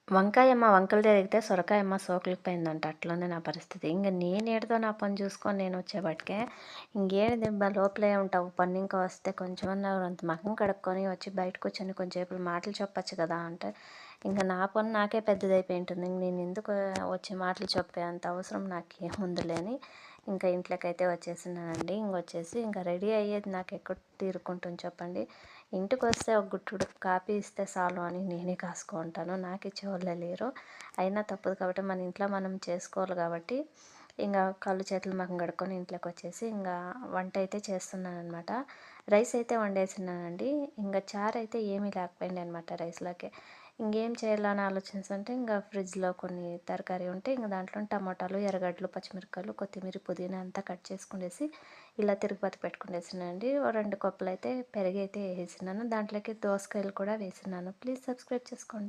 వంకాయమ్మ వంకలు తిరిగితే సొరకాయమ్మ సోకులకి పోయిందంట. అట్లుంది నా పరిస్థితి. ఇంక నేనేడితో నా పని చూసుకొని నేనొచ్చేపాటికే, ఇంకేంది లోపలే ఉంటావు పనింకా వస్తే కొంచెమన్నా అంత మొఖం కడుక్కొని వచ్చి బయట కూర్చొని కొంచెంసేపు మాటలు చెప్పొచ్చు కదా అంటే, ఇంక నా పని నాకే పెద్దదైపోయి ఉంటుంది. ఇంక నేనెందుకు వచ్చి మాటలు చెప్పే అంత అవసరం నాకేముందిలే అని ఇంకా ఇంట్లోకైతే వచ్చేసినానండి. ఇంకొచ్చేసి ఇంకా రెడీ అయ్యేది నాకెక్కడ తీరుకుంటుంది చెప్పండి. ఇంటికొస్తే ఒక గుట్టుడు కాపీ ఇస్తే చాలు అని నేనే కాసుకుంటాను. నాకు ఇచ్చేవాళ్ళే లేరు. అయినా తప్పదు కాబట్టి మన ఇంట్లో మనం చేసుకోవాలి కాబట్టి ఇంకా కాళ్ళు చేతులు మొఖం కడుక్కొని ఇంట్లోకి వచ్చేసి ఇంకా వంట అయితే చేస్తున్నానమాట. రైస్ అయితే వండేసినానండి. ఇంకా చారు అయితే ఏమీ లేకపోయింది అనమాట రైస్లోకి. ఇంకేం చేయాలని ఆలోచిస్తుంటే ఇంకా ఫ్రిడ్జ్లో కొన్ని తరకారీ ఉంటే ఇంక దాంట్లో టమాటాలు, ఎర్రగడ్డలు, పచ్చిమిరపకాయలు, కొత్తిమీర, పుదీనా అంతా కట్ చేసుకునేసి ఇలా తిరుగుబాతి పెట్టుకునేసినానండి. ఓ 2 కప్పులు అయితే పెరుగైతే వేసేసినాను. దాంట్లోకి దోసకాయలు కూడా వేసినాను. ప్లీజ్ సబ్స్క్రైబ్ చేసుకోండి.